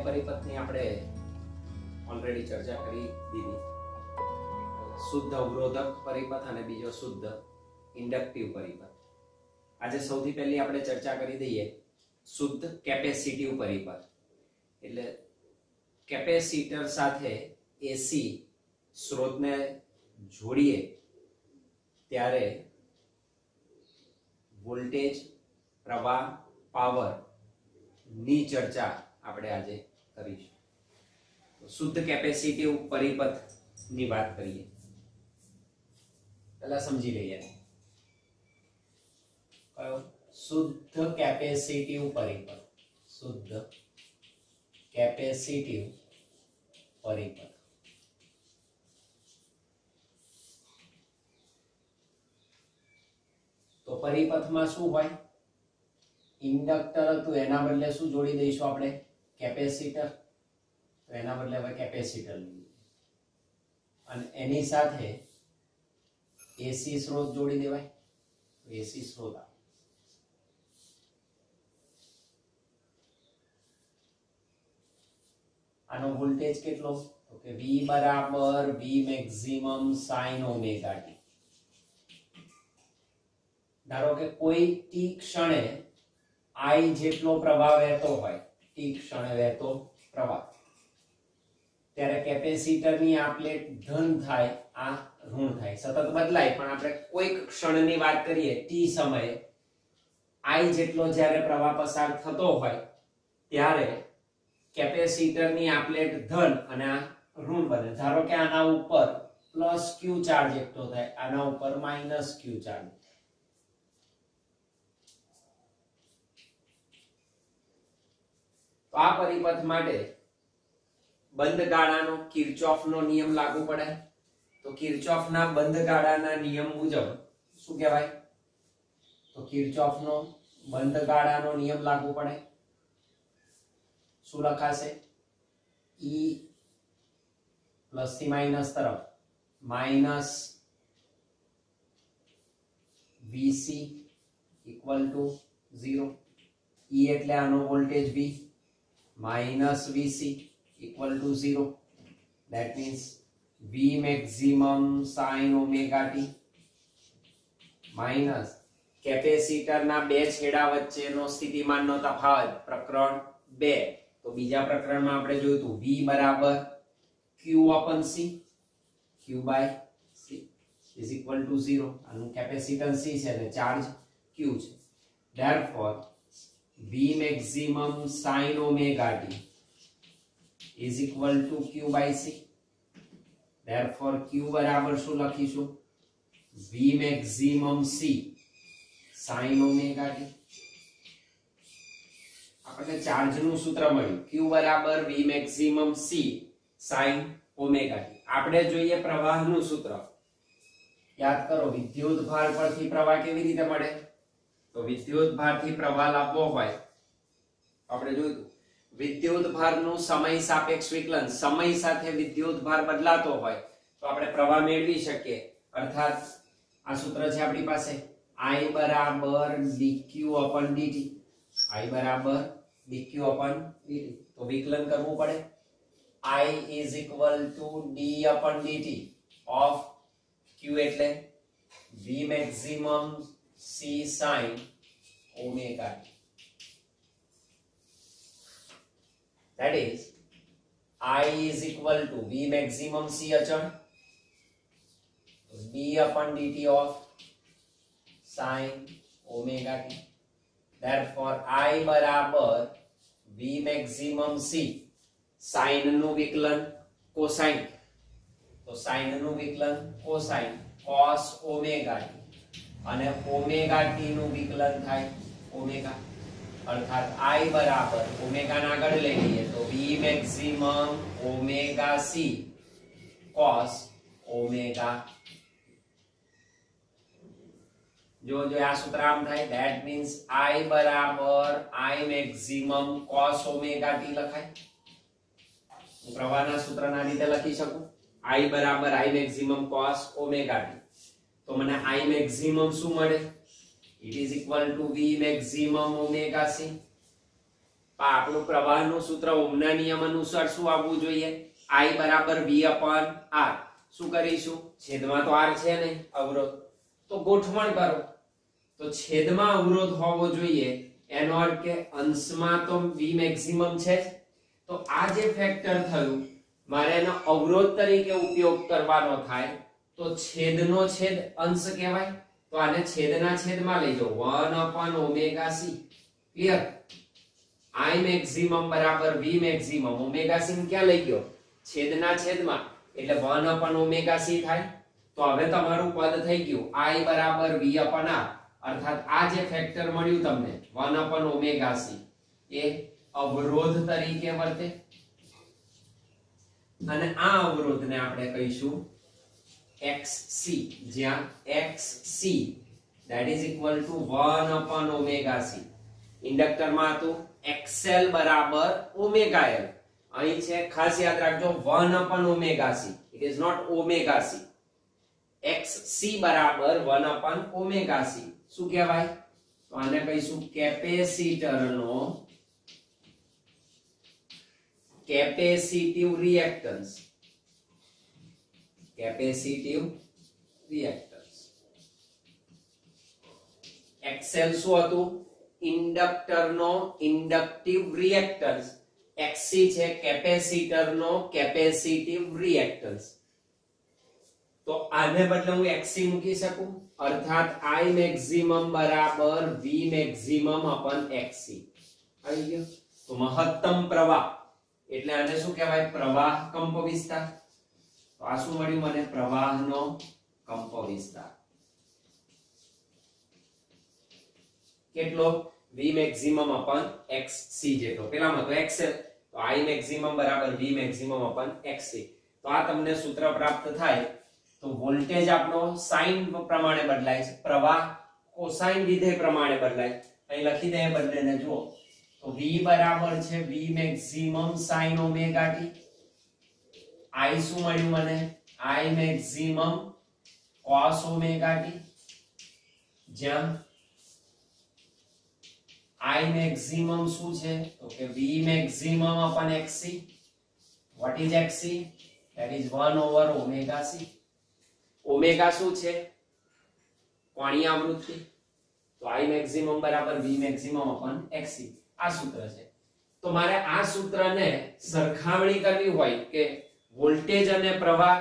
પરિપથની આપણે ઓલરેડી ચર્ચા કરી દીધી. શુદ્ધ અવરોધક પરિપથ અને બીજો શુદ્ધ ઇન્ડક્ટિવ પરિપથ. આજે સૌથી પહેલી આપણે ચર્ચા કરી દઈએ શુદ્ધ કેપેસિટિવ પરિપથ. એટલે કેપેસિટર સાથે એસી સ્ત્રોતને જોડીએ ત્યારે વોલ્ટેજ, પ્રવાહ, પાવર ની ચર્ચા આપણે આજે કરીશું. શુદ્ધ કેપેસિટિવ પરિપથ ની વાત કરીએ પહેલા સમજી લઈએ કયો શુદ્ધ કેપેસિટિવ પરિપથ. શુદ્ધ કેપેસિટિવ પરિપથ તો પરિપથમાં શું હોય? ઇન્ડક્ટર હતું એના બદલે શું જોડી દઈશું આપણે? કેપેસિટર. તો એના બદલે હવે કેપેસિટર અને એની સાથે એસી સ્ત્રોત જોડી દેવાય. એસી સ્ત્રોત આનો વોલ્ટેજ કેટલો? તો કે V બરાબર V maximum sin omega t. ધારો કે કોઈ ટી ક્ષણે I જેટલો પ્રવાહ વહેતો હોય, ટી ક્ષણે વહેતો પ્રવાહ, ત્યારે કેપેસિટરની આ પ્લેટ ધન થાય, આ ઋણ થાય, સતત બદલાય. પણ આપણે કોઈક ક્ષણની વાત કરીએ, ટી સમયે I જેટલો જ્યારે પ્રવાહ પસાર થતો હોય ત્યારે કેપેસિટરની આ પ્લેટ ધન અને આ ઋણ બને. ધારો કે આના ઉપર પ્લસ ક્યુ ચાર્જ એકઠો થાય, આના ઉપર માઇનસ ક્યુ ચાર્જ. આ પરિપથ માટે બંધ ગાળાનો કિર્ચોફનો નિયમ લાગુ પડે. તો કિર્ચોફના બંધ ગાળાના નિયમ મુજબ શું કહેવાય? તો કિર્ચોફનો બંધ ગાળાનો નિયમ લાગુ પડે. શું લખાશે? E પ્લસ થી માઇનસ તરફ minus VC equal to 0. E એટલે આનો voltage V minus VC equal to 0. That means V maximum sin omega t minus કેપેસિટરના બે છેડા વચ્ચેનો સ્થિતિમાનનો તફાવત પ્રકરણ 2. તો બીજા પ્રકરણમાં આપણે જોયું હતું V બરાબર Q upon C, Q by C is equal to 0. આનું કેપેસિટન્સ C છે અને ચાર્જ Q છે. Therefore V maximum sin omega t is equal to Q by C. Therefore Q બરાબર શું લખીશું? V maximum C sin omega t. આપણને ચાર્જનું સૂત્ર મળ્યું. Q બરાબર V maximum C sin omega t. આપણે જોઈએ પ્રવાહનું સૂત્ર. યાદ કરો, વિદ્યુત ભાર પરથી પ્રવાહ કેવી રીતે મળે? તો વિદ્યુત ભારથી પ્રવાહ લાવવો હોય, આપણે જોયું વિદ્યુત ભારનું સમય સાપેક્ષ વિકલન, સમય સાથે વિદ્યુત ભાર બદલાતો હોય તો આપણે પ્રવાહ મેળવી શકીએ. અર્થાત આ સૂત્ર છે આપણી પાસે I બરાબર dq upon dt. I બરાબર dq upon dt. તો વિકલન કરવું પડે. I is equal to d upon dt of q એટલે V maximum C sin omega t. That is I is equal to V maximum C અચળ d upon dt of sin omega t. Therefore I બરાબર V maximum C sin નું વિકલન cosine. તો sin નું વિકલન cosine cos omega t અને omega T નું વિકલન થાય ઓમેગા. અર્થાત I બરાબર ઓમેગા ના આગળ લઈ લઈએ તો V maximum omega C cos omega. જો આ સૂત્ર આમ થાય, that means I બરાબર I maximum cos omega t લખાય. હું પ્રવાહના સૂત્રના રીતે લખી શકું I બરાબર I maximum cos omega t. તો મને I maximum શું મળે? It is equal to V maximum omega C આપણું પ્રવાહનું સૂત્ર ઓહમના નિયમ અનુસાર શું આવવું જોઈએ? I બરાબર V/R. શું કરીશું? છેદમાં તો R છે ને અવરોધ, તો ગોઠવણ કરો. તો છેદમાં અવરોધ હોવો જોઈએ, એનો અર્થ કે અંશમાં તો V મેક્સિમમ છે જ. તો આ જે ફેક્ટર થયું મારે એનો અવરોધ તરીકે ઉપયોગ કરવાનો થાય, તો છેદનો છેદ અંશ કહેવાય. તો આને છેદના છેદમાં લઈ જાઓ, 1/ωc. ક્લિયર? I maximum બરાબર V maximum. ઓમેગા c ક્યાં લઈ ગયો? છેદના છેદમાં, એટલે 1/ωc થાય. તો હવે તમારું પદ થઈ ગયું I બરાબર V/R. અર્થાત આ જે ફેક્ટર મળ્યું તમને 1/ωc એ અવરોધ તરીકે વર્તે, અને આ અવરોધને આપણે કહીશું XC, જ્યાં XC that is equal to 1/ωc. ઇન્ડક્ટરમાં હતું XL બરાબર ωL. અહીં છે ખાસ યાદ રાખજો 1/ωc. it is not omega c. XC બરાબર 1/ωc. શું કહેવાય? તો આને કહીશું કેપેસિટરનો capacitive reactance. Capacitive reactance. XL શું હતું? ઇન્ડક્ટરનો ઇન્ડક્ટિવ રિએક્ટન્સ. XC છે કેપેસિટરનો કેપેસિટિવ રિએક્ટન્સ. તો આને બદલે હું XC મૂકી શકું, અર્થાત I maximum બરાબર V maximum upon XC. આવી ગયો? તો મહત્તમ પ્રવાહ એટલે આને શું કહેવાય? પ્રવાહ કંપ વિસ્તાર. તો આ શું મળ્યું મને? પ્રવાહનો કંપ વિસ્તાર. કેટલો? V maximum upon XC જેટલો. પેલામાં તો XL, તો I maximum બરાબર V maximum upon XC. તો આ તમને સૂત્ર પ્રાપ્ત થાય. તો વોલ્ટેજ આપણો સાઇન પ્રમાણે બદલાય છે, પ્રવાહ કોસાઇન વિધેય પ્રમાણે બદલાય. અહીં લખી દઈએ બંનેને, જુઓ. તો V બરાબર છે V maximum sin omega t. I શું મળ્યું મને? I maximum cos omega t. જ્યાં I maximum શું છે? તો કે V maximum upon XC. What is XC? That is 1/ωc. Omega શું છે? કોણીય આવૃત્તિ. તો I maximum બરાબર V maximum upon XC. આ સૂત્ર છે. તો મારે આ સૂત્રને સરખામણી કરવી હોય કે વોલ્ટેજ અને પ્રવાહ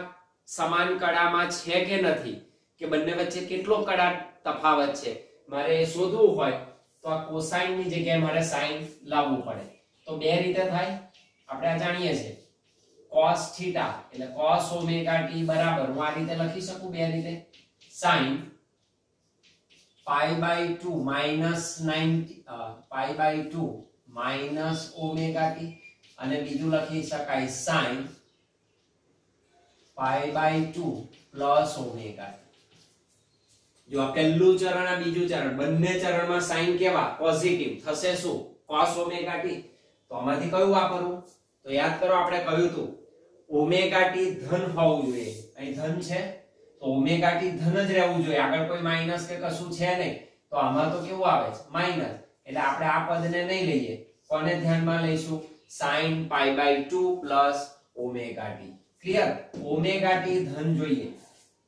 સમાન કડામાં છે કે નથી, કે બંને વચ્ચે કેટલો કડા તફાવત છે, મારે એ શોધવું હોય તો આ કોસાઇન ની જગ્યાએ મારે સાઇન લાવવું પડે. તો બે રીતે થાય. આપણે આ જાણીએ છીએ cos થીટા એટલે cos ઓમેગા t બરાબર હું આ રીતે લખી શકું બે રીતે, sin pi/2 minus omega t, અને બીજું લખી શકાય sin pi/2 plus omega t. જો આ પહેલું ચરણ આ બીજું ચરણ, બંને ચરણમાં સાઇન કેવા? પોઝિટિવ થશે. શું? cos omega t. તો આમાંથી કયું વાપરવું? તો યાદ કરો આપણે કહ્યું હતું ઓમેગા t ધન હોવું જોઈએ. અહીં ધન છે તો ઓમેગા t ધન જ રહેવું જોઈએ, આગળ કોઈ માઈનસ કે કશું છે નહીં. તો આમાં તો કેવું આવે છે? માઈનસ. એટલે આપણે આ પદને નહીં લઈએ. કોને ધ્યાનમાં લઈશું? sin pi/2 plus omega t. Clear? Omega t ધન જોઈએ.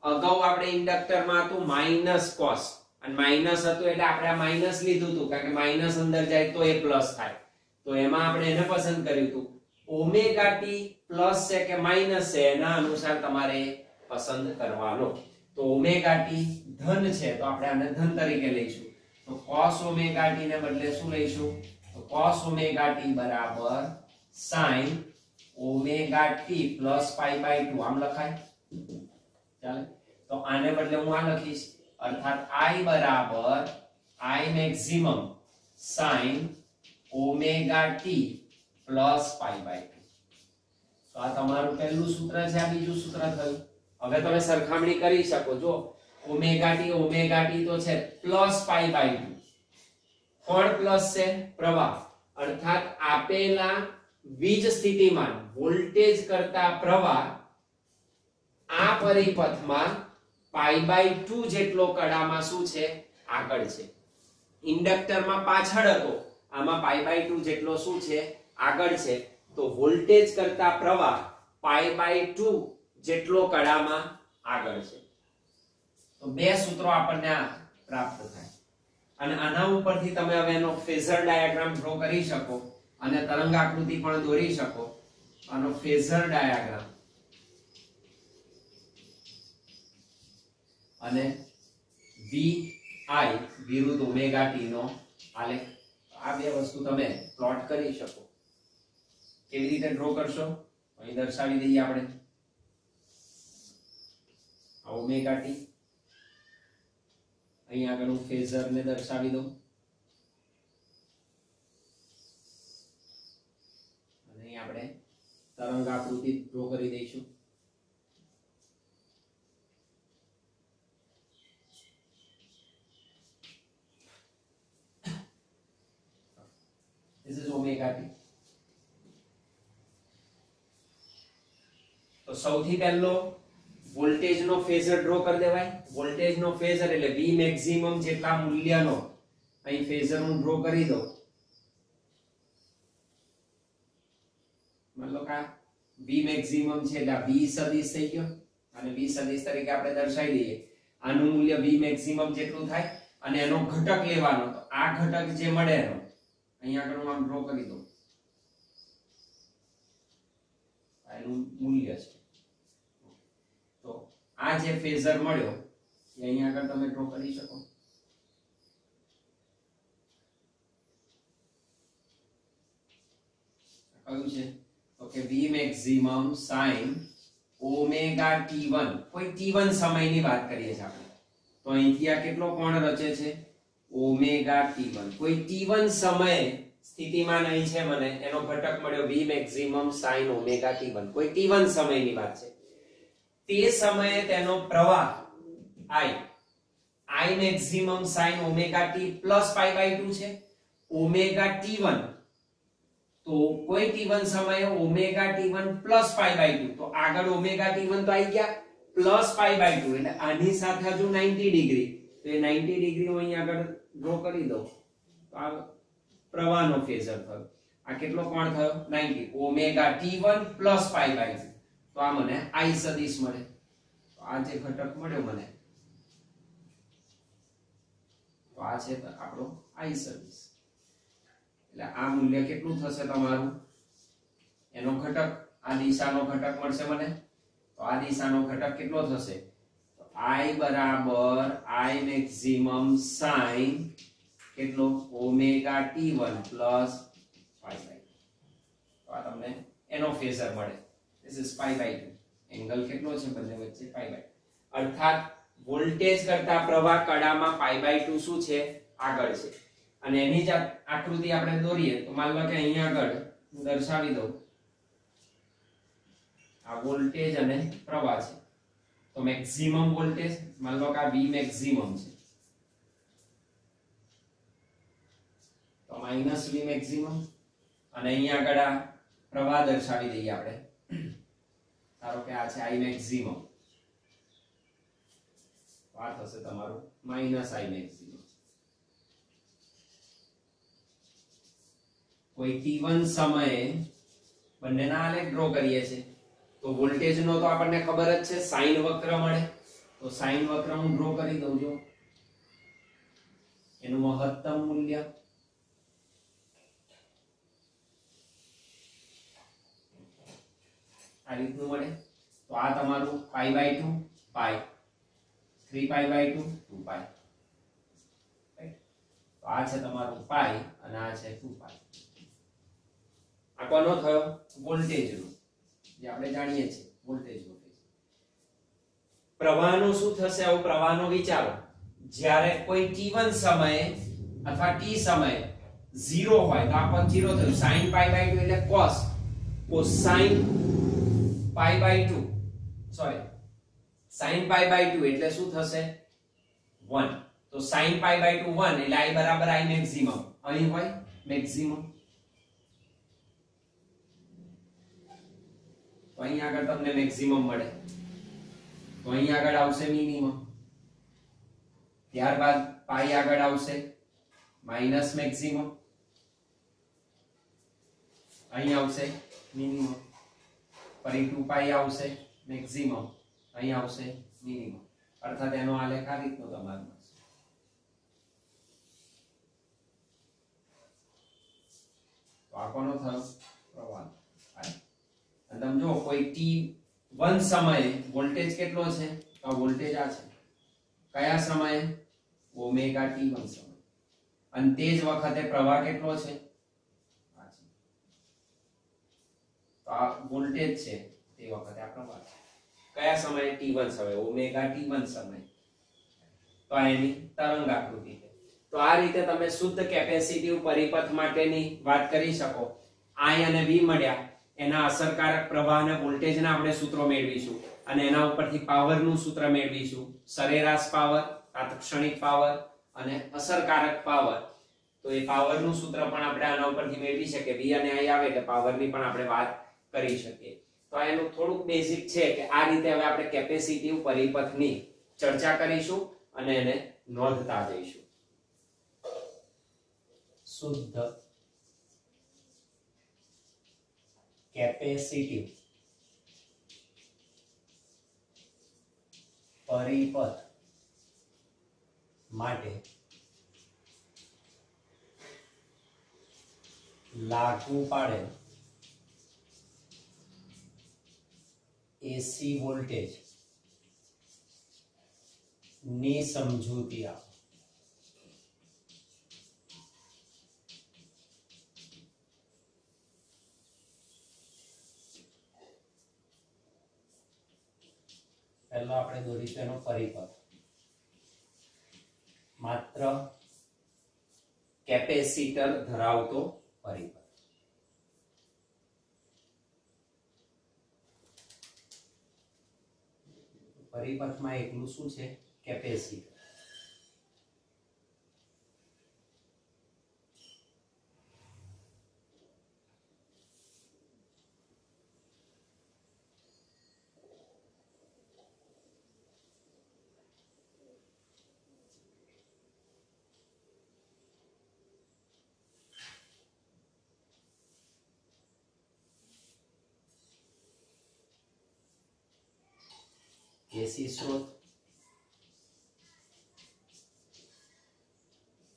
અગાઉ આપણે ઇન્ડક્ટરમાં હતું માઈનસ cos, અને માઈનસ હતું એટલે આપણે આ માઈનસ લીધું હતું, કારણ કે માઈનસ અંદર જાય તો એ પ્લસ થાય. તો એમાં આપણે એને પસંદ કર્યું હતું. ઓમેગા t પ્લસ છે કે માઈનસ છે એના અનુસાર તમારે પસંદ કરવાનો. તો ઓમેગા t ધન છે તો આપણે આને ધન તરીકે લઈશું. તો cos ઓમેગા t ને બદલે શું લઈશું? તો cos ઓમેગા t બરાબર sin omega t plus pi/2. આમ લખાય? ચાલે. તો આને બદલે હું આ લખીશ, અર્થાત I બરાબર I maximum sin omega t plus pi/2. તો આ તમારું પહેલું સૂત્ર છે, આ બીજું સૂત્ર થયું. હવે તમે સરખામણી કરી શકો. જો ઓમેગા t તો છે પ્લસ pi/2. કોણ પ્લસ છે? પ્રવાહ. અર્થાત આપેલા વીજ સ્થિતિમાન વોલ્ટેજ કરતા પ્રવાહ આ પરિપથમાં pi/2 જેટલો કડામાં શું છે? આગળ છે. ઇન્ડક્ટરમાં પાછળ હતો આમાં π/2 જેટલો શું છે આગળ છે, તો વોલ્ટેજ કરતા પ્રવાહ π/2 જેટલો કડામાં આગળ છે. તો બે સૂત્રો આપણને આ પ્રાપ્ત થાય અને આના ઉપરથી તમે હવે એનો ફેઝર ડાયાગ્રામ ડ્રો કરી શકો અને તરંગ આકૃતિ પણ દોરી શકો. આનો ફેઝર ડાયાગ્રામ અને vi વિરુદ્ધ ઓમેગા ટી નો આલેખ. આ બે વસ્તુ તમે પ્લોટ કરી શકો. કેવી રીતે ડ્રો કરશો અહીં દર્શાવી દઈએ આપણે. ઓમેગા ટી અહીં આગળ હું ફેઝર ને દર્શાવી દઉં અને અહીં આપણે તરંગ આકૃતિ ડ્રો કરી દઈશું. This is omega t. તો સૌથી પહેલો વોલ્ટેજ નો ફેઝર ડ્રો કરી દેવાય. વોલ્ટેજ નો ફેઝર એટલે V મેક્સિમમ જેટલા મૂલ્યનો અહીં ફેઝર હું ડ્રો કરી દઉં. માનો કે V મેક્સિમમ છે એટલે V સદિશ થઈ ગયો અને V સદિશ તરીકે આપણે દર્શાવી દઈએ. આનું મૂલ્ય V મેક્સિમમ જેટલું થાય અને એનો ઘટક લેવાનો. તો આ ઘટક જે મળે એનો અહીં આગળ હું આમ ડ્રો કરી દઉં. એનું મૂલ્ય છે. તો આ જે ફેઝર મળ્યો એ અહીં આગળ તમે ડ્રો કરી શકો. કયું છે તો કે V maximum sin omega t1. કોઈ t1 સમયની વાત કરીએ છીએ આપણે. તો અહીંથી આ કેટલો કોણ રચે છે ઓમેગા t1. કોઈ t1 સમય સ્થિતિમાન અહીં છે મને એનો ઘટક મળ્યો V maximum sin omega t1. કોઈ t1 સમયની વાત છે. તે સમયે તેનો પ્રવાહ I maximum sin omega t plus π/2 છે. ઓમેગા t1 તો કોઈ t1 સમયે ઓમેગા t1 પ્લસ π/2. તો આગળ ઓમેગા t1 તો આવી ગયા પ્લસ π/2 એટલે આની સાથે હજુ 90 ડિગ્રી. તો એ 90 ડિગ્રી હું અહીં આગળ ડ્રો કરી દઉં. તો આ પ્રવાહનો ફેઝર થયો. આ કેટલો કોણ થયો 90. Omega t1 plus π/2. તો આ મને I સદિશ મળે. તો આ જે ઘટક મળ્યો મને તો આ છે આપણો I સદિશ. એટલે આ મૂલ્ય કેટલું થશે તમારું એનો ઘટક આ દિશાનો ઘટક મળશે મને. તો આ દિશાનો ઘટક કેટલો થશે તો I બરાબર I મેક્સિમમ sin કેટલો ઓમેગા t1 પ્લસ π/2. તો આ તમને એનો ફેઝર મળે. This is π/2. એંગલ કેટલો છે બંને વચ્ચે π/2. અર્થાત વોલ્ટેજ કરતા પ્રવાહ કડામાં π/2 શું છે આગળ છે. અને એની જ આકૃતિ આપણે દોરીએ તો માન લો કે અહીંયા આગળ હું દર્શાવી દઉં. આ વોલ્ટેજ અને પ્રવાહ છે. તો મેક્સિમમ વોલ્ટેજ માન લો કે આ V મેક્સિમમ છે. તો માઈનસ V મેક્સિમમ અને અહીંયા આગળ આ પ્રવાહ દર્શાવી દઈએ આપણે. ધારો કે આ છે I મેક્સિમમ. આ થશે તમારું માઈનસ I મેક્સિમમ. કોઈ t1 સમયે બંનેના આલેખ ડ્રો કરીએ છીએ. તો વોલ્ટેજ નો તો આપણને ખબર જ છે સાઇન વક્ર મળે. તો સાઇન વક્ર હું ડ્રો કરી દઉં છું. એનું મહત્તમ મૂલ્ય આ રીતનું મળે. તો આ તમારું π/2 π 3π/2 2π. તો આ છે તમારું π અને આ છે 2π. આ કોનો થયો વોલ્ટેજ નો જે આપણે જાણીએ છીએ વોલ્ટેજ. પ્રવાહનો શું થશે આવું પ્રવાહનો વિચારો. જ્યારે કોઈ t1 સમયે અથવા t સમયે 0 હોય તો આ પદ 0 થયું. sin π/2 એટલે cos cosine π/2 સોરી sin π/2 એટલે શું થશે 1. તો sin π/2 1 એટલે I બરાબર I મેક્સિમમ. અહીં હોય મેક્સિમમ. તો અહીં આગળ તમને મેક્સિમમ મળે. તો અહીં આગળ આવશે મિનિમમ. ત્યારબાદ પાઈ આગળ આવશે માઈનસ મેક્સિમમ અહીં આવશે મિનિમમ, ફરી 2π આવશે મેક્સિમમ, અહીં આવશે મિનિમમ, અર્થાત એનો આલેખ આ રીતનો તમારો મળશે. તો આ કોનો થયો? પ્રવાહ. અને તમે જો કોઈ t1 સમયે વોલ્ટેજ કેટલો છે? તો વોલ્ટેજ આ છે. કયા સમયે? ઓમેગા t1 સમય. અને તે જ વખતે પ્રવાહ કેટલો છે? આ છે. તો આ વોલ્ટેજ છે, તે વખતે આ પ્રવાહ છે. કયા સમયે? t1 સમયે, ઓમેગા t1 સમયે. તો આ એની તરંગ આકૃતિ છે. તો આ રીતે તમે શુદ્ધ કેપેસિટીવ પરિપથ માટેની વાત કરી શકો. I અને V મળ્યા, એના અસરકારક પ્રવાહ અને વોલ્ટેજના આપણે સૂત્રો મેળવીશું અને એના ઉપરથી પાવરનું સૂત્ર મેળવીશું. સરેરાશ પાવર, તાત્ક્ષણિક પાવર અને અસરકારક પાવર. તો એ પાવરનું સૂત્ર પણ આપણે આના ઉપરથી મેળવી શકીએ. V અને I આવે એટલે પાવરની પણ આપણે વાત કરી શકીએ. તો એનું થોડુંક બેઝિક છે કે આ રીતે હવે આપણે કેપેસિટીવ પરિપથની ચર્ચા કરીશું અને એને નોંધતા જઈશું. શુદ્ધ કેપેસિટીવ પરિપથ માટે લાગુ પાડેલ એસી વોલ્ટેજ ની સમજૂતી આપો. પહેલા આપણે દોરીશું એનો પરિપથ. માત્ર કેપેસિટર ધરાવતો પરિપથ. પરિપથમાં એકલું શું છે? કેપેસિટર. એસી સ્ત્રોત,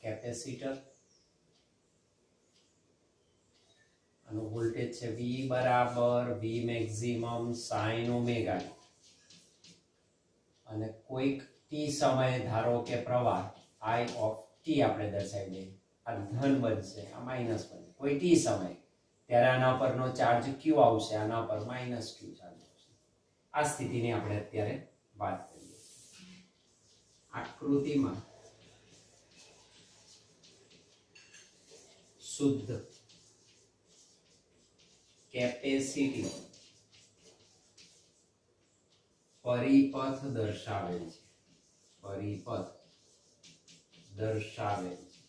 કેપેસિટર અને વોલ્ટેજ છે V બરાબર V મેક્સિમમ sin ઓમેગા અને કોઈક t સમયે ધારો કે પ્રવાહ I of t આપણે દર્શાવી દઈએ. આ ધન બનશે, આ માઈનસ બનશે. કોઈ t સમય ત્યારે આના પરનો ચાર્જ q આવશે, આના પર માઈનસ q ચાર્જ આવશે. આ સ્થિતિની આપણે અત્યારે વાત કરીએ. આકૃતિમાં શુદ્ધ કેપેસિટી પરિપથ દર્શાવેલ છે. પરિપથ દર્શાવેલ છે.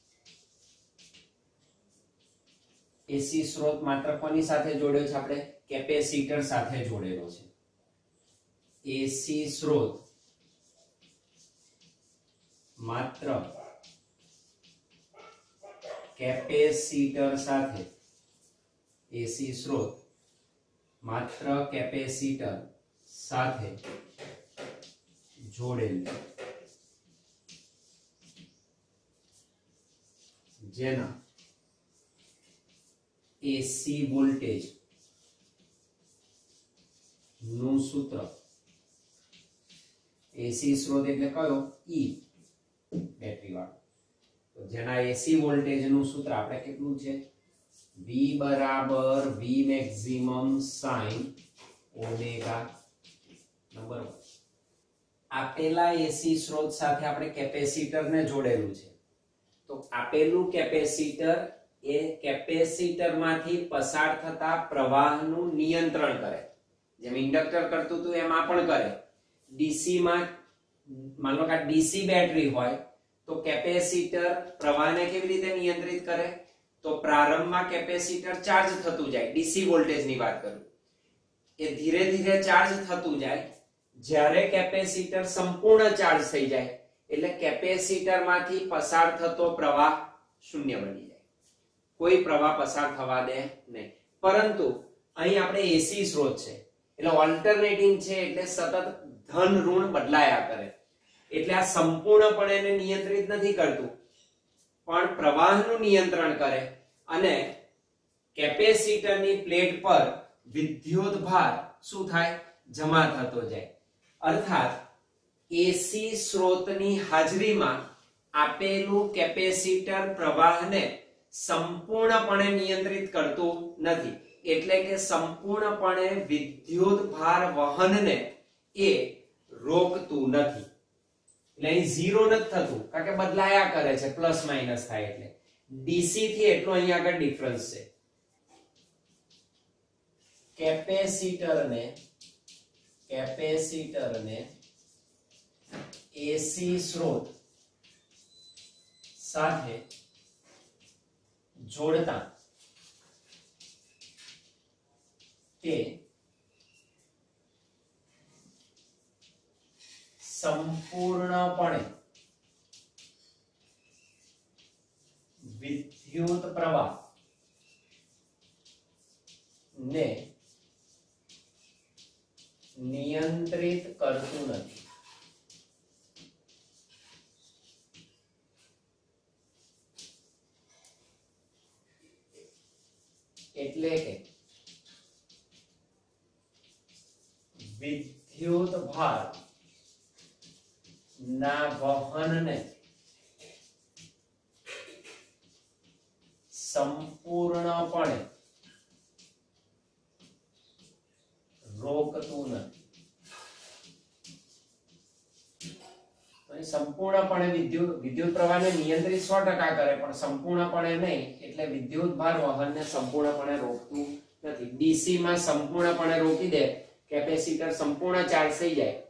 એસી સ્ત્રોત માત્ર કોની સાથે જોડ્યો છે? આપણે કેપેસિટર સાથે જોડેલો છે. એસી સ્ત્રોત માત્ર કેપેસિટર સાથે, એસી સ્ત્રોત માત્ર કેપેસિટર સાથે જોડેલ, જેના એસી વોલ્ટેજ નું સૂત્ર, એસી સ્ત્રોત એટલે કયો? ઈ બેટરી વાળો. તો જેના એસી વોલ્ટેજ નું સૂત્ર આપણે કેટલું છે? V બરાબર V maximum sin omega number 1. આપેલા એસી સ્ત્રોત સાથે આપણે કેપેસિટર ને જોડેલું છે. તો આપેલું કેપેસિટર એ કેપેસિટર માંથી પસાર થતા પ્રવાહનું નિયંત્રણ કરે. જેમ ઇન્ડક્ટર કરતું હતું એમાં પણ કરે. ડીસી માં માનો કે ડીસી બેટરી હોય તો કેપેસિટર પ્રવાહને કેવી રીતે નિયંત્રિત કરે? તો પ્રારંભમાં કેપેસિટર ચાર્જ થતું જાય. ડીસી વોલ્ટેજની વાત કરું, એ ધીરે ધીરે ચાર્જ થતું જાય. જ્યારે કેપેસિટર સંપૂર્ણ ચાર્જ થઈ જાય એટલે કેપેસિટરમાંથી પસાર થતો પ્રવાહ શૂન્ય બની જાય. કોઈ પ્રવાહ પસાર થવા દે નહીં. પરંતુ અહીં આપણે એસી સ્ત્રોત છે એટલે ઓલ્ટરનેટિંગ છે એટલે સતત ધન ઋણ બદલાયા કરે એટલે આ સંપૂર્ણપણે એને નિયંત્રિત નથી કરતું પણ પ્રવાહનું નિયંત્રણ કરે અને કેપેસિટરની પ્લેટ પર વિદ્યુત ભાર શું થાય જમા થતો જાય અર્થાત એસી સ્ત્રોતની હાજરીમાં આપેલું કેપેસિટર પ્રવાહને સંપૂર્ણપણે નિયંત્રિત કરતું નથી એટલે કે સંપૂર્ણપણે વિદ્યુત ભાર વહનને એ રોકતું નથી એટલે અહીં ઝીરો નથી થતું કારણ કે બદલાયા કરે છે પ્લસ માઇનસ થાય એટલે ડીસી થી એટલો અહીં આગળ ડિફરન્સ છે કેપેસિટરને એસી સ્ત્રોત સાથે જોડતા તે સંપૂર્ણપણે વિદ્યુત પ્રવાહ ને નિયંત્રિત કરતું નથી એટલે કે વિદ્યુત ભાર ના વહનને સંપૂર્ણપણે રોકતું નથી સંપૂર્ણપણે વિદ્યુત પ્રવાહને નિયંત્રિત 100% કરે પણ સંપૂર્ણપણે નહીં એટલે વિદ્યુત ભાર વહનને સંપૂર્ણપણે રોકતું નથી ડીસી માં સંપૂર્ણપણે રોકી દે કેપેસિટર સંપૂર્ણ ચાર્જ થઈ જાય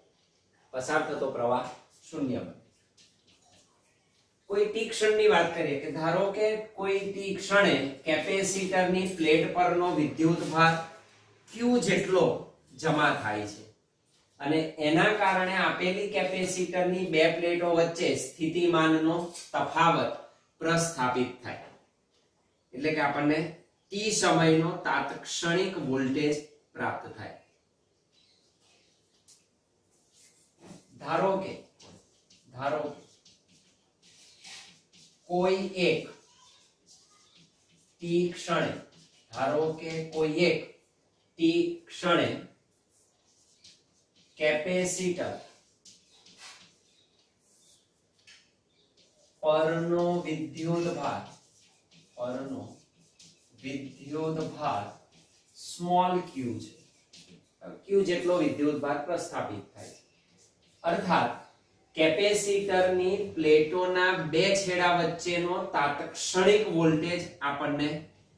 પસાર થતો પ્રવાહ શૂન્ય બને કોઈ ટી ક્ષણની વાત કરીએ કે ધારો કે કોઈ ટી ક્ષણે કેપેસિટરની પ્લેટ પરનો વિદ્યુત ભાર Q જેટલો જમા થાય છે અને એના કારણે આપેલી કેપેસિટરની બે પ્લેટો વચ્ચે સ્થિતિમાનનો તફાવત પ્રસ્થાપિત થાય એટલે કે આપણને ટી સમયનો તાત્ક્ષણિક વોલ્ટેજ પ્રાપ્ત થાય ધારો કે કોઈ એક ટી ક્ષણે કેપેસિટર પરનો વિદ્યુત ભાર સ્મોલ q છે q જેટલો વિદ્યુત ભાર પ્રસ્થાપિત થાય છે અર્થાત કેપેસિટરની પ્લેટોના બે છેડા વચ્ચેનો તાત્ક્ષણિક વોલ્ટેજ આપણને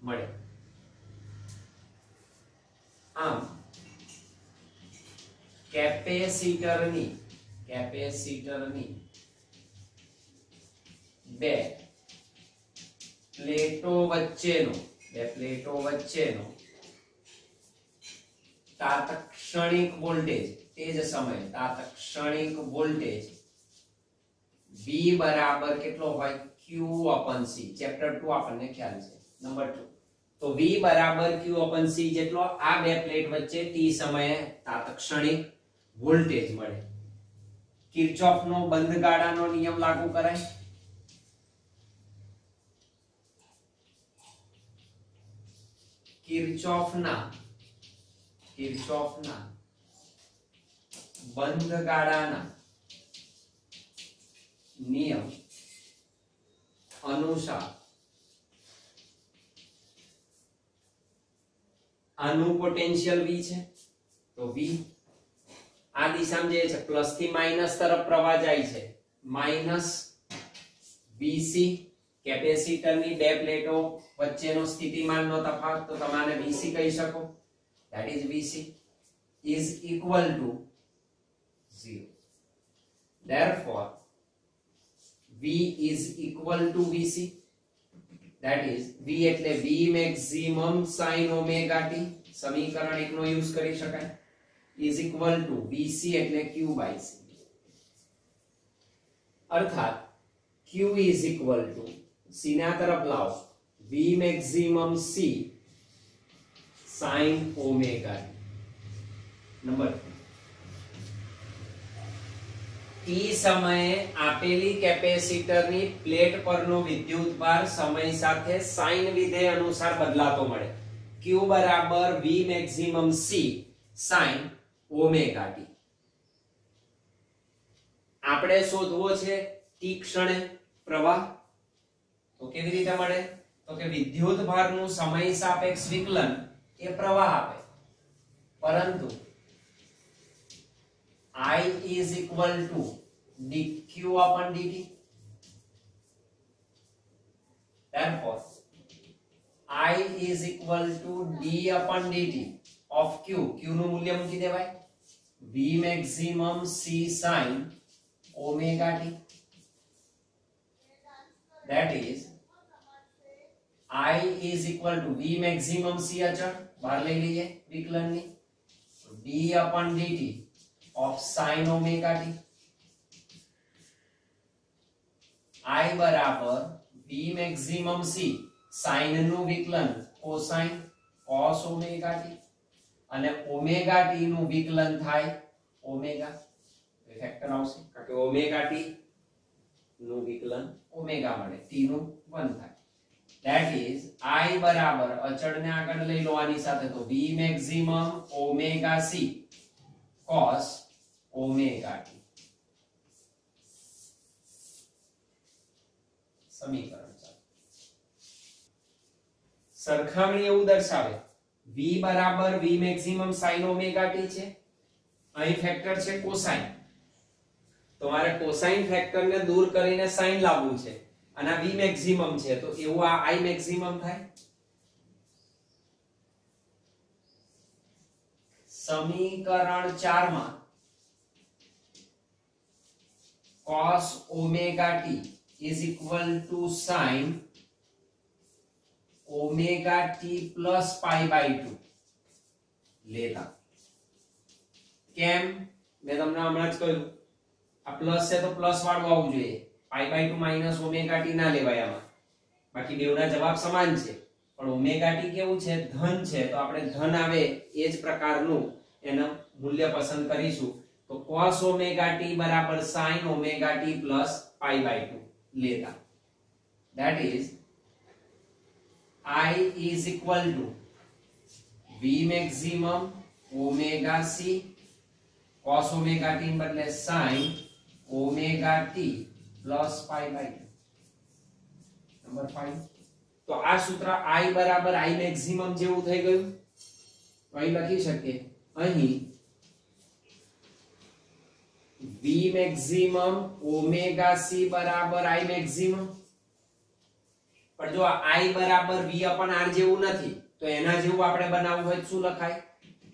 મળે આમ કેપેસિટરની બે પ્લેટો વચ્ચેનો તાત્ક્ષણિક વોલ્ટેજ તે જ સમયે તાત્ક્ષણિક વોલ્ટેજ V બરાબર કેટલો હોય Q/C ચેપ્ટર 2 આપણને ખ્યાલ છે નંબર 2 તો V બરાબર Q/C જેટલો આ બે પ્લેટ વચ્ચે t સમયે તાત્ક્ષણિક વોલ્ટેજ મળે કિર્ચોફનો બંધ ગાળાનો નિયમ લાગુ કરાય કિર્ચોફના બંધ ગાળાના નિયમ અનુસાર આનું પોટેન્શિયલ V છે તો V આ દિશામાં જે છે પ્લસ થી માઈનસ તરફ પ્રવાહ જાય છે માઈનસ VC કેપેસિટરની બે પ્લેટો વચ્ચેનો સ્થિતિમાનનો તફાવત તો તમારે VC કહી શકો that is VC is equal to 0 therefore V is equal to VC that is V એટલે V maximum sin omega t સમીકરણ 1 નો યુઝ કરી શકાય is equal to VC એટલે Q/C અર્થાત Q is equal to C ના તરફ લાવો V maximum C sin omega number T સમયે આપેલી કેપેસિટરની પ્લેટ પરનો વિદ્યુતભાર સમય સાથે સાઇન વિધેય અનુસાર બદલાતો મળે. Q બરાબર V maximum C sin omega T. આપણે શોધવો છે ટી ક્ષણે પ્રવાહ. તો કેવી રીતે મળે? તો કે વિદ્યુતભારનું સમય સાપેક્ષ વિકલન એ પ્રવાહ આપે, પરંતુ I is equal to dq upon dt. Therefore, I is equal to d upon dt of q. q નું મૂલ્ય મૂકી દેવાય v maximum c sin omega t. That is, I is equal to v maximum c અચળ બહાર લઈ લઈએ વિકલનની, d upon dt of sin omega t. I બરાબર v maximum c sin નું વિકલન cosine cos omega t અને omega t નું વિકલન થાય omega. ફેક્ટર આવશે કારણ કે omega t નું વિકલન omega મળે, t નું 1 થાય. That is, I બરાબર અચળને આગળ લઈ લો આની સાથે, તો v maximum omega c cos omega t. સમીકરણ સરખામણી એવું દર્શાવે v બરાબર v maximum sin omega t છે, અહીં ફેક્ટર છે કોસાઇન. તો મારે કોસાઇન ફેક્ટર ને દૂર કરીને સાઇન લાવવું છે અને આ v maximum છે, તો એવું આ I maximum થાય. સમીકરણ 4 માં cos omega t is equal to sin omega t plus pi by 2 લેતા. કેમ? મેં તમને હમણાં જ કહ્યું આ પ્લસ છે તો પ્લસ વાળું આવવું જોઈએ, pi by 2 minus omega t ના લેવાય આમાં. બાકી બેવના જવાબ સમાન છે, પણ omega t કેવું છે? ધન છે, તો આપણે ધન આવે એ જ પ્રકારનું એનું મૂલ્ય પસંદ કરીશું. તો cos omega t બરાબર sin omega t plus pi by 2 લેતા. That is, I is equal to v maximum omega c cos omega t બદલે sin omega t plus pi by 2. Number 5. તો આ સૂત્ર I બરાબર I maximum જેવું થઈ ગયું. અહીં લખી શકીએ, અહીં v maximum omega c બરાબર I maximum. પણ જો I બરાબર v upon r જેવું નથી, તો એના જેવું આપણે બનાવવું હોય શું લખાય?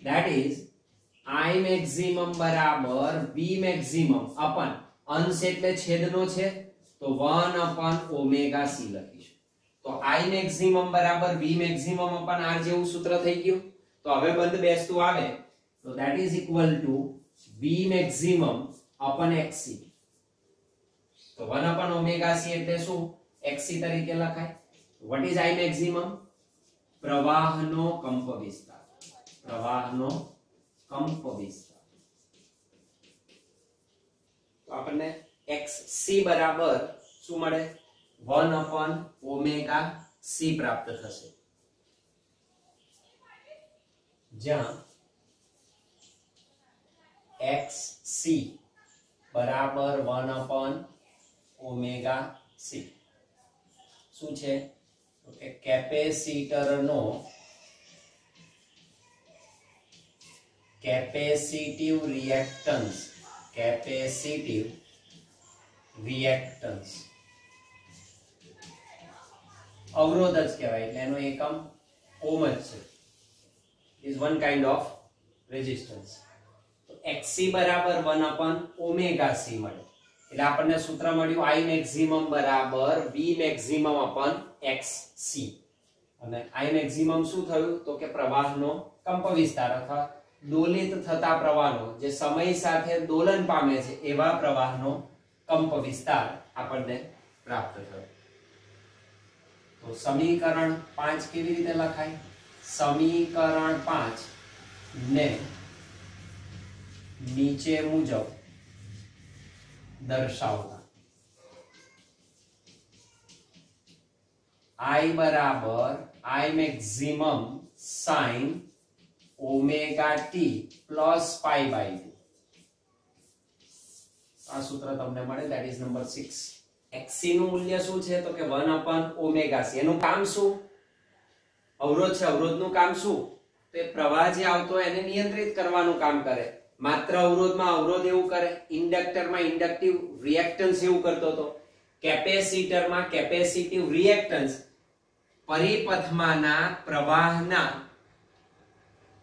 That is, I maximum બરાબર v maximum upon અંશ એટલે છેદનો છે, તો 1 upon omega c લખીશું. તો I maximum બરાબર v maximum upon r જેવું સૂત્ર થઈ ગયું. તો હવે બંધ બેસતું આવે, તો that is equal to v maximum upon xc. તો 1 upon omega c એટલે શું? xc તરીકે લખાય. What is I maximum? પ્રવાહનો કંપ વિસ્તાર. પ્રવાહનો કંપ વિસ્તાર. તો આપણને xc બરાબર શું મળે? 1 upon omega c પ્રાપ્ત થશે, જ્યાં xc બરાબર 1 upon omega c શું છે? તો કે કેપેસિટરનો કેપેસિટિવ રિએક્ટન્સ. કેપેસિટિવ રિએક્ટન્સ અવરોધ જ કહેવાય, એટલે એનો એકમ ઓમ જ છે. is one kind of resistance. તો xc બરાબર 1 upon omega c મળે, એટલે આપણને સૂત્ર મળ્યું I maximum બરાબર v maximum upon xc. અને I maximum શું થયું? તો કે પ્રવાહનો કંપ વિસ્તાર અથવા દોલિત થતા પ્રવાહનો, જે સમય સાથે દોલન પામે છે એવા પ્રવાહનો કંપ વિસ્તાર આપણને પ્રાપ્ત થયો. તો સમીકરણ 5 કેવી રીતે લખાય? સમીકરણ 5 ને નીચે મુજબ દર્શાવતા I બરાબર I maximum sin omega T plus pi by 2. આ સૂત્ર તમને મળે, that is number 6. xc નું મૂલ્ય શું છે તો કે 1 upon ઓમેગા c. એનું કામ શું? અવરોધ છે, અવરોધનું કામ શું? તો એ પ્રવાહ જે આવતો હોય એને નિયંત્રિત કરવાનું કામ કરે. માત્ર અવરોધમાં અવરોધ એવું કરે, ઇન્ડક્ટરમાં ઇન્ડક્ટિવ રિએક્ટન્સ એવું કરતો હતો, કેપેસિટરમાં કેપેસિટિવ રિએક્ટન્સ પરિપથમાંના પ્રવાહના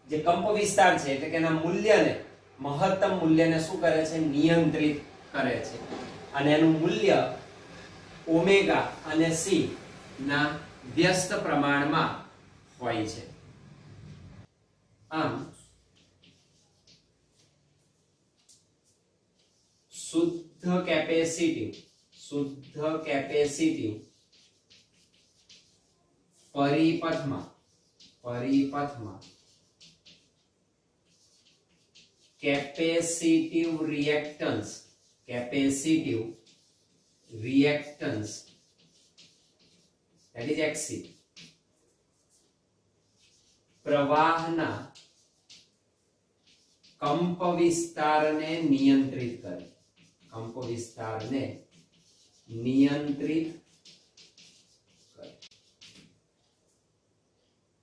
જે કંપ વિસ્તાર છે એટલે કે એના મૂલ્યને, મહત્તમ મૂલ્યને શું કરે છે? નિયંત્રિત કરે છે. અને એનું મૂલ્ય ઓમેગા અને સી ના વ્યસ્ત પ્રમાણમાં હોય છે. આમ શુદ્ધ કેપેસિટિવ પરિપથમાં capacitive reactance that is xc પ્રવાહના કંપ વિસ્તારને નિયંત્રિત કરે,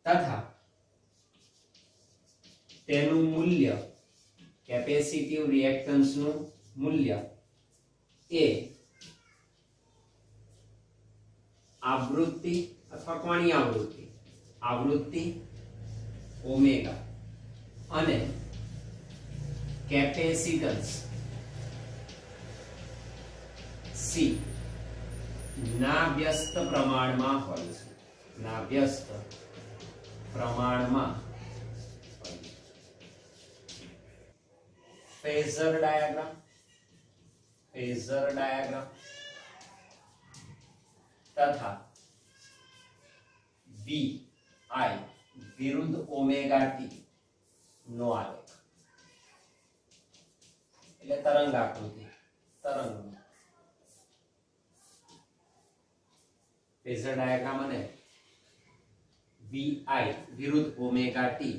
તથા તેનું મૂલ્ય, કેપેસિટિવ રિએક્ટન્સ નું મૂલ્ય એ આવૃત્તિ અથવા કોણીય આવૃત્તિ ઓમેગા અને કેપેસિટન્સ સી ના વ્યસ્ત પ્રમાણમાં હોય છે. ફેઝર ડાયાગ્રામ તથા વી આઈ વિરુદ્ધ ઓમેગા ટી નો આલેખ એટલે તરંગ આકૃતિ. ફેઝર ડાયાગ્રામ અને વી આઈ વિરુદ્ધ ઓમેગા ટી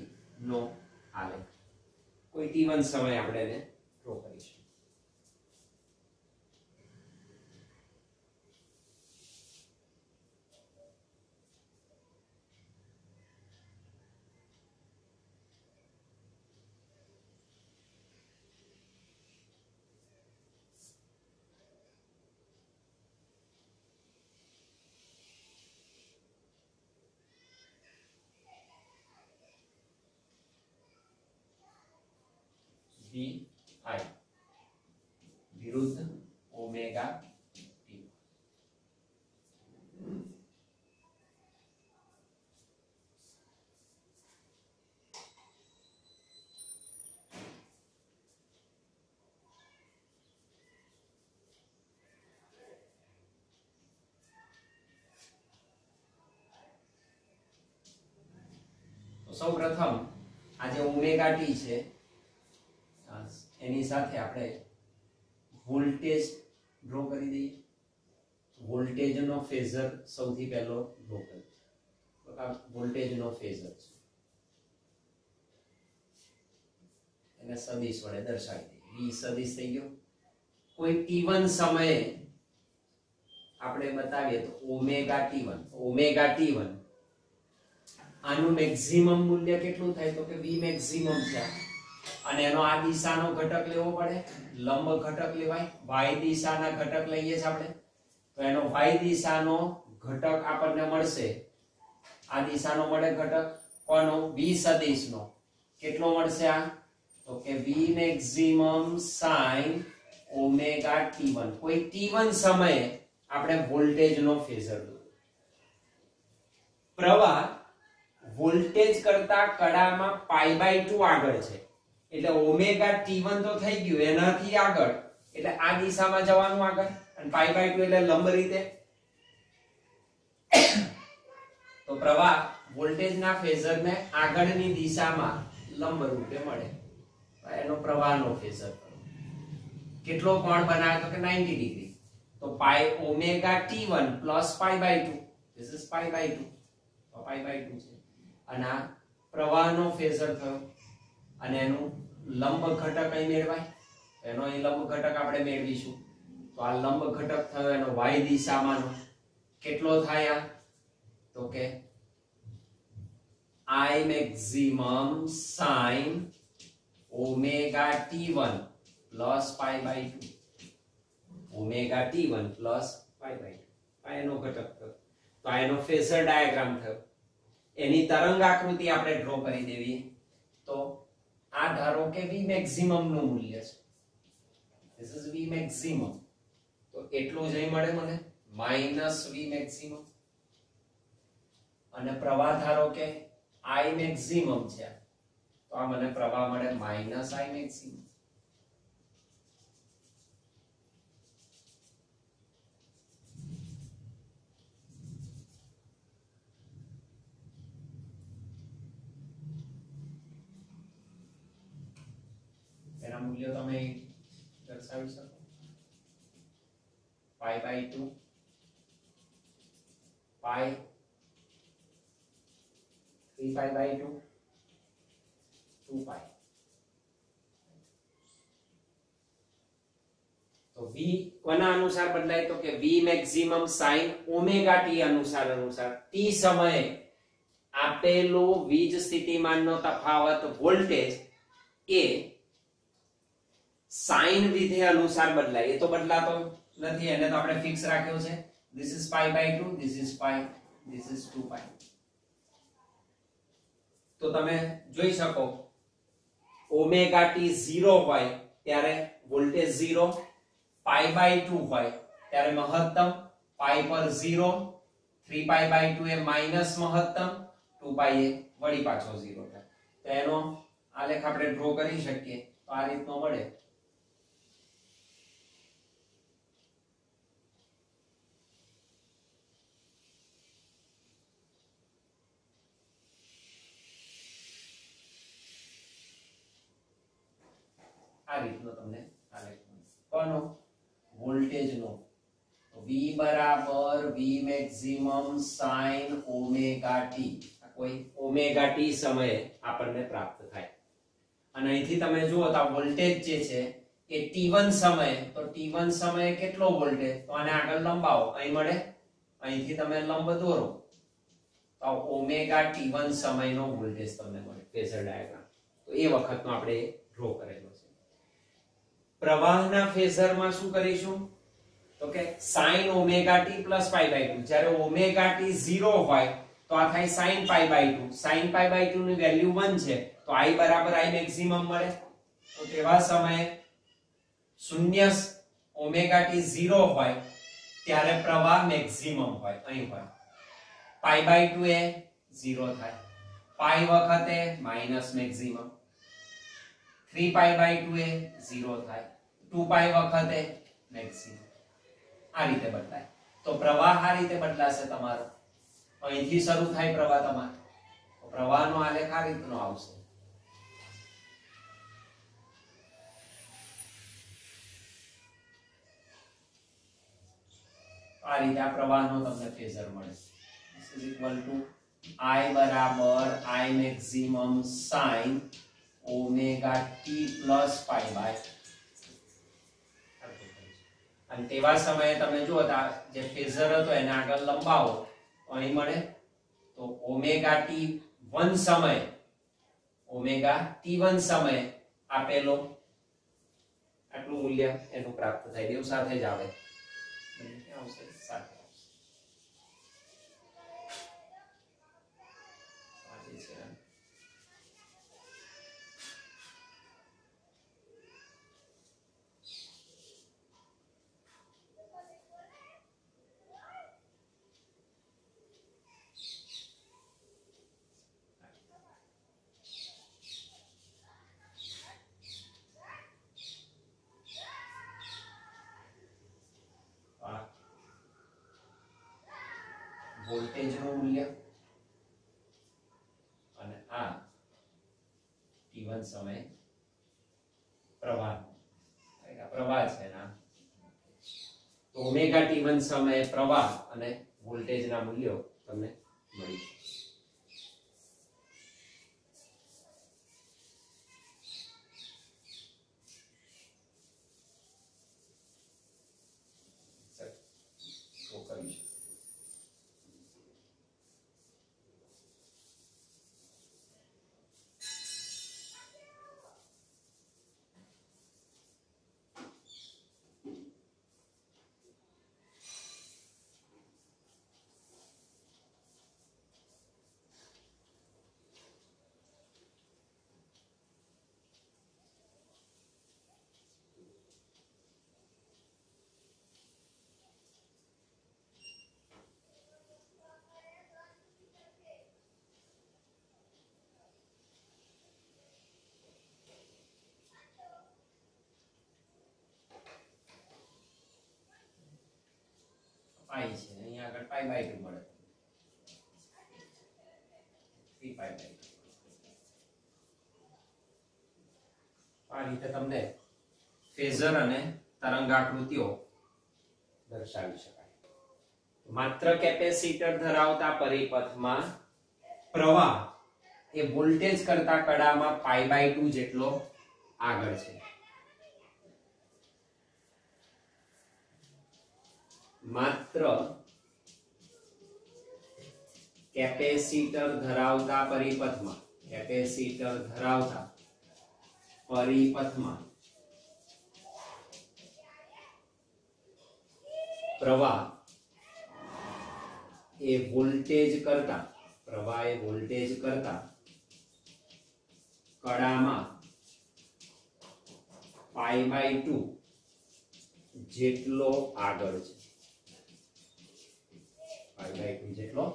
નો આલેખ કોઈ t1 સમય આપણે એને ડ્રો કરીશું. વી આઈ વિરુદ્ધ ઓમેગા ટી. તો સૌપ્રથમ આ જે ઓમેગા ટી છે એની સાથે આપણે વોલ્ટેજ ડ્રો કરી દઈએ. વોલ્ટેજનો ફેઝર સૌથી પહેલો ડ્રો કરીએ. તો આ વોલ્ટેજનો ફેઝર છે, એને સદિશ વડે દર્શાવી દઈએ. v સદિશ થઈ ગયો. કોઈ t1 સમયે આપણે બતાવીએ તો ઓમેગા t1 આનું મેક્સિમમ મૂલ્ય કેટલું થાય તો કે v મેક્સિમમ છે. અને એનો આ દિશાનો ઘટક લેવો પડે, લંબ ઘટક લેવાય. y દિશાના ઘટક લઈએ છીએ આપણે, તો એનો y દિશાનો ઘટક આપણને મળશે. આ દિશાનો મળે ઘટક કોનો? v સદિશનો. કેટલો મળશે આ? તો કે v maximum sin omega t1. કોઈ t1 સમયે આપણે વોલ્ટેજનો ફેઝર દોર્યો. પ્રવાહ વોલ્ટેજ કરતા કડામાં π/2 આગળ છે એટલે ઓમેગા t1 તો થઈ ગયું, એનાથી આગળ એટલે આ દિશામાં જવાનું આગળ, અને π/2 એટલે લંબ રીતે. તો પ્રવાહ વોલ્ટેજના ફેઝરને આગળની દિશામાં લંબ રૂપે મળે એનો પ્રવાહનો ફેઝર કેટલો કોણ બનાવે તો કે 90 ડિગ્રી તો pi omega t1 plus pi by 2 this is pi by 2 તો પાઈ બાય 2 છે અને આ પ્રવાહનો ફેઝર થયો અને એનું લંબ ઘટક અહીં મેળવાય એનો અહીં લંબ ઘટક આપણે મેળવીશું તો આ લંબ ઘટક થયો એનો y દિશામાંનો કેટલો થાય આ તો કે I maximum sin omega t1 plus pi by 2 omega t1 plus pi by 2 આ એનો ઘટક થયો તો આ એનો ફેઝર ડાયાગ્રામ થયો એની તરંગ આકૃતિ આપણે ડ્રો કરી દેવી તો આ ધારો કે v maximum નું મૂલ્ય છે this is v maximum તો એટલું જ અહીં મળે મને માઈનસ v maximum અને પ્રવાહ ધારો કે I maximum છે તો આ મને પ્રવાહ મળે માઈનસ I maximum એના મૂલ્યો તમે દર્શાવી શકો pi by 2 pi 3 pi by 2 2 pi तो v કોના અનુસાર બદલાય તો કે v maximum sin omega t અનુસાર t સમયે આપેલો વીજ સ્થિતિમાનનો તફાવત વોલ્ટેજ એ sin વિધેય અનુસાર બદલાય એ તો બદલાતો નથી એને તો આપણે ફિક્સ રાખ્યો છે this is pi by 2 this is pi this is 2 pi તો તમે જોઈ શકો ઓમેગા ટી 0 હોય ત્યારે વોલ્ટેજ 0 પાઈ બાય 2 હોય ત્યારે મહત્તમ પાઈ પર 0 3 પાઈ બાય 2 એ માઈનસ મહત્તમ 2 પાઈ એ વળી પાછો 0 થાય તો એનો આલેખ આપણે ડ્રો કરી શકીએ તો આ રીતનો મળે આ રીતનો તમને આલેખ કોનો વોલ્ટેજ નો તો v બરાબર v maximum sin omega t આ કોઈ ઓમેગા t સમયે આપણને પ્રાપ્ત થાય અને અહીંથી તમે જુઓ તો આ વોલ્ટેજ જે છે એ t1 સમયે તો t1 સમયે કેટલો વોલ્ટેજ તો આને આગળ લંબાવો અહીં મળે અહીંથી તમે લંબ દોરો તો ઓમેગા t1 સમયનો વોલ્ટેજ તમને મળે ફેઝર ડાયાગ્રામ તો એ વખતનો આપણે ડ્રો કરેલો છે પ્રવાહના ફેઝરમાં શું કરીશું તો કે sin omega t + pi by 2 જ્યારે ઓમેગા t 0 હોય તો આ થાય sin pi by 2 sin pi by 2 ની વેલ્યુ 1 છે તો I બરાબર I મેક્સિમમ મળે તો તેવા સમયે શૂન્ય ઓમેગા t 0 હોય ત્યારે પ્રવાહ મેક્સિમમ હોય અહીં હોય પાઈ બાય 2 એ 0 થાય પાઈ વખતે માઈનસ મેક્સિમમ 3 પાઈ બાય 2 એ 0 થાય 2 પાઈ વખતે મેક્સિમમ આ રીતે બદલાય તો પ્રવાહ આ રીતે બદલાશે તમારો અહીંથી શરૂ થાય પ્રવાહ તમારો તો પ્રવાહનો આલેખ આ રીતનો આવશે આ રીતે આ પ્રવાહનો તમને ફેઝર મળે this is equal to I બરાબર I maximum sin omega t plus pi by અને તેવા સમયે તમે જુઓ જે ફેઝર હતો એને આગળ લંબાવો અહીં મળે તો ઓમેગા t1 સમય ઓમેગા t1 સમય આપેલો આટલું મૂલ્ય એનું પ્રાપ્ત થાય દેવ સાથે જ આવે આવશે સાથે વોલ્ટેજ નું મૂલ્ય સમયે પ્રવાહ પ્રવાહ છે ના તો ઓમેગા t1 સમયે પ્રવાહ અને વોલ્ટેજના મૂલ્યો તમને મળી પાઈ છે અહીંયા આગળ પાઈ બાય 2 મળે 3 પાઈ બાય 2 આ રીતે તમને ફેઝર અને તરંગાકૃતિઓ દર્શાવી શકાય માત્ર કેપેસિટર ધરાવતા પરિપથમાં પ્રવાહ એ વોલ્ટેજ કરતા કડામાં પાઈ બાય 2 જેટલો આગળ છે માત્ર કેપેસિટર ધરાવતા પરિપથમાં પ્રવાહ એ વોલ્ટેજ કરતા કડામાં પાઈ બાય 2 જેટલો આગળ છે જેટલો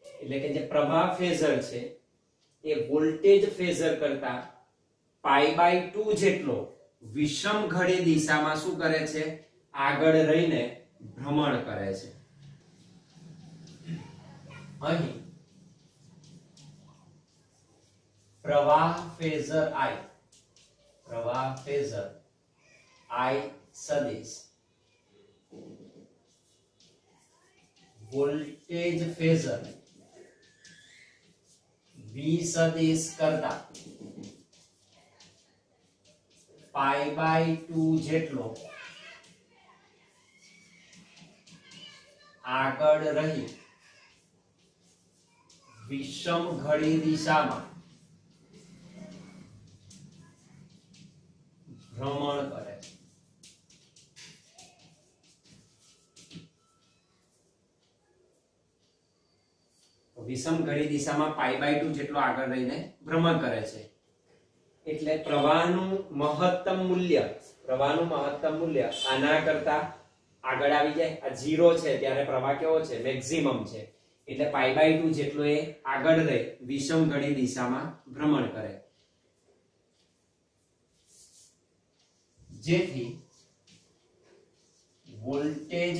એટલે કે જે પ્રવાહ ફેઝર છે એ વોલ્ટેજ ફેઝર કરતા પાઈ બાય 2 જેટલો વિષમ ઘડી દિશામાં શું કરે છે આગળ રહીને ભ્રમણ કરે છે અહીં પ્રવાહ ફેઝર I સદિશ वोल्टेज फेजर V सदिश करता पाई बाय 2 जेटलो આગળ રહી વિષમ ઘડી દિશામાં ભ્રમણ કરે છે વિષમ ઘડી દિશામાં પાઈ બાય 2 જેટલો આગળ રહીને ભ્રમણ કરે છે એટલે પ્રવાહનું મહત્તમ મૂલ્ય આના કરતા આગળ આવી જાય આ 0 છે ત્યારે પ્રવાહ કેવો છે મેક્સિમમ છે એટલે પાઈ બાય 2 જેટલો એ આગળ રહી વિષમ ઘડી દિશામાં ભ્રમણ કરે જેથી વોલ્ટેજ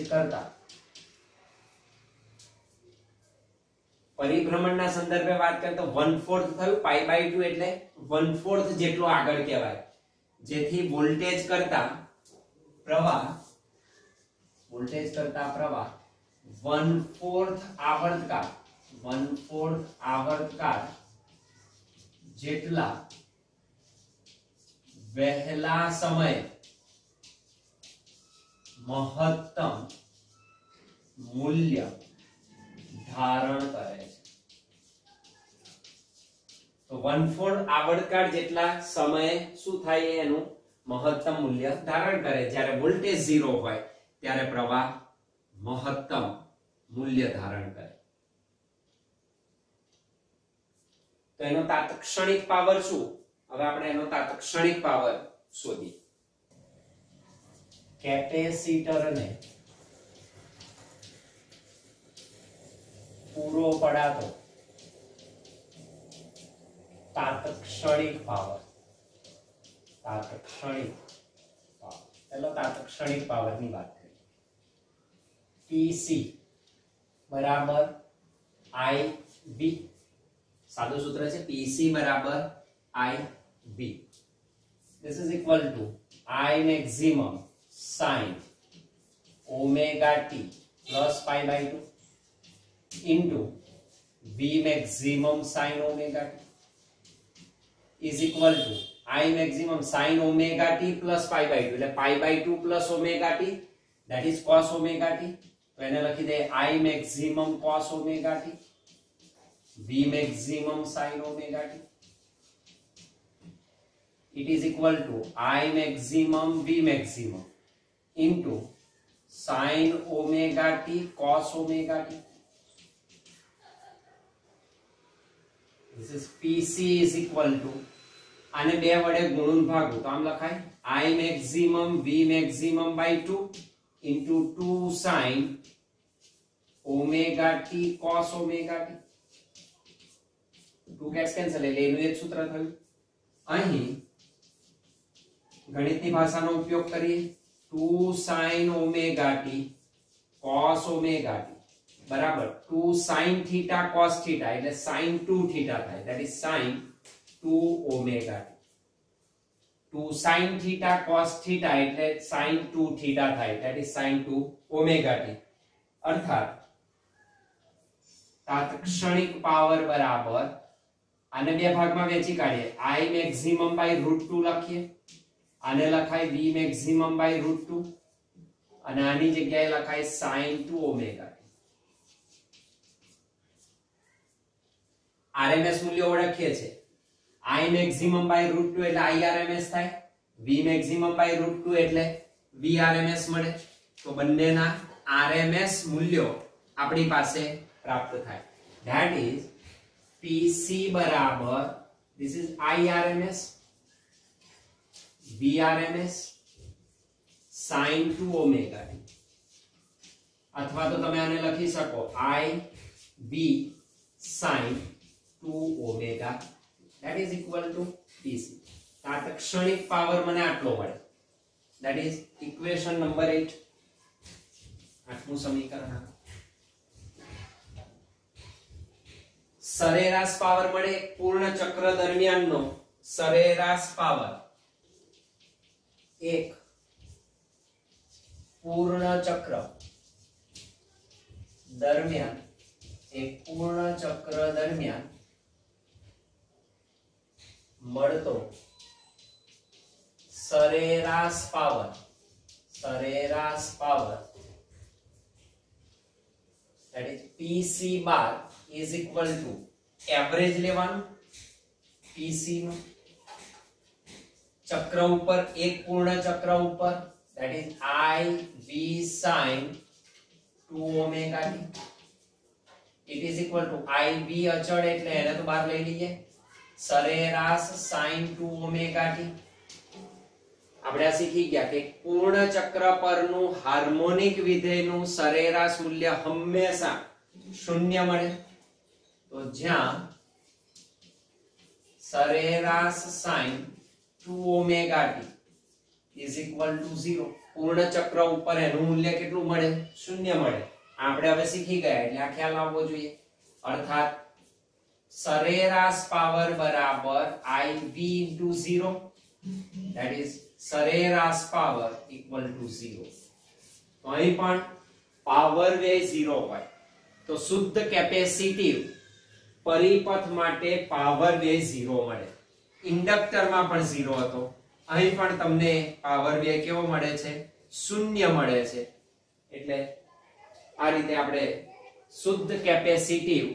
કરતા પરિભ્રમણના સંદર્ભે વાત કરીએ તો 1/4 થયું પાઈ બાય 2 એટલે 1/4 જેટલો આગળ કહેવાય જેથી વોલ્ટેજ કરતા પ્રવાહ 1/4 આવર્તકાળ જેટલા વહેલા સમય મહત્તમ મૂલ્ય ધારણ કરે છે તો 1/4 આવર્તકાળ જેટલા સમયે શું થાય એનું મહત્તમ મૂલ્ય ધારણ કરે જ્યારે વોલ્ટેજ 0 હોય ત્યારે પ્રવાહ મહત્તમ મૂલ્ય ધારણ કરે તો એનો તાત્ક્ષણિક પાવર શું હવે આપણે એનો તાત્ક્ષણિક પાવર શોધીએ કેપેસિટરને પૂરો પડાતો તાત્ક્ષણિક પાવર चलो तात्क्षणिक पावर ની વાત કરીએ TC બરાબર I V સાદું સૂત્ર છે PC બરાબર IV. This is equal to I maximum sin omega t plus pi by 2 into V maximum sin omega t is equal to I maximum sin omega t plus pi by 2 એટલે pi by 2 plus omega t, that is cos omega t. તો એને લખી દે I maximum cos omega t, V maximum sin omega t. It is equal to I maximum V maximum into sin omega t cos omega t. This is PC is equal to આને બે વડે ગુણન ભાગો તો આમ લખાય I maximum V maximum by 2 into 2 sin omega t cos omega t. 2 gets cancel એટલે એનું એક સૂત્ર થયું. અહીં ગણિતની ભાષાનો ઉપયોગ કરીએ 2 sin omega t cos omega t બરાબર 2 sin theta cos theta એટલે sin 2 theta થાય, that is sin 2 omega t. 2 sin theta cos theta એટલે sin 2 theta થાય, that is sin 2 omega t. અર્થાત તાત્ક્ષણિક પાવર બરાબર આને બે ભાગમાં વહેંચી કાઢીએ I maximum by √2 લખીએ, આને લખાય V maximum by √2 અને આની જગ્યાએ લખાય sin 2 omega t. RMS મૂલ્ય ઓળખીએ છે I maximum by √2 એટલે IRMS થાય, V maximum by √2 એટલે VRMS મળે. તો બંનેના RMS મૂલ્યો આપણી પાસે પ્રાપ્ત થાય. That is PC બરાબર this is IRMS VRMS sin 2 omega t અથવા તો તમે આને લખી શકો I V sin 2 omega, that is equal to PC. તાત્ક્ષણિક પાવર મને આટલો મળે, that is equation number 8. આઠમું સમીકરણ. સરેરાશ પાવર મળે પૂર્ણ ચક્ર દરમિયાનનો સરેરાશ પાવર એક પૂર્ણ ચક્ર દરમિયાન મળતો સરેરાશ power that is PC bar is equal to average લેવાનું PC નો ચક્ર ઉપર એક પૂર્ણ ચક્ર ઉપર, that is I V sin 2 omega t. It is equal to I V અચળ એટલે એને તો બહાર લઈ લઈએ સરેરાશ sin 2 omega t. આપણે આ શીખી ગયા કે પૂર્ણ ચક્ર પરનું હાર્મોનિક વિધેયનું સરેરાશ મૂલ્ય હંમેશા શૂન્ય મળે. તો જ્યાં સરેરાશ sin 2 omega t is equal to 0, પૂર્ણ ચક્ર ઉપર એનું મૂલ્ય કેટલું મળે? શૂન્ય મળે. આપણે હવે શીખી ગયા એટલે આ ખ્યાલ આવવો જોઈએ. અર્થાત સરેરાશ પાવર બરાબર IV into 0, that is સરેરાશ પાવર equal to 0. તો અહીં પણ પાવર વે 0 હોય તો શુદ્ધ કેપેસિટિવ પરિપથ માટે પાવર વે 0 મળે. ઇન્ડક્ટરમાં પણ 0 હતો, અહીં પણ તમને પાવર વે કેવો મળે છે? શૂન્ય મળે છે. એટલે આ રીતે આપણે શુદ્ધ કેપેસિટિવ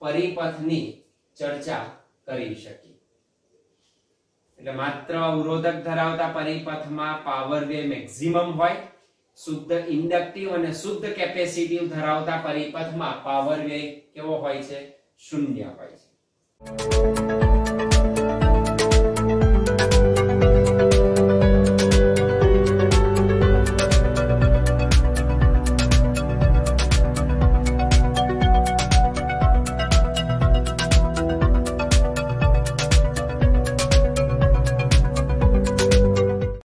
પરિપથની ચર્ચા કરી શકીએ. એટલે માત્ર અવરોધક ધરાવતા પરિપથમાં પાવર વે મેક્સિમમ હોય, શુદ્ધ ઇન્ડક્ટિવ અને શુદ્ધ કેપેસિટિવ ધરાવતા પરિપથમાં પાવર વે કેવો હોય છે? શૂન્ય હોય છે.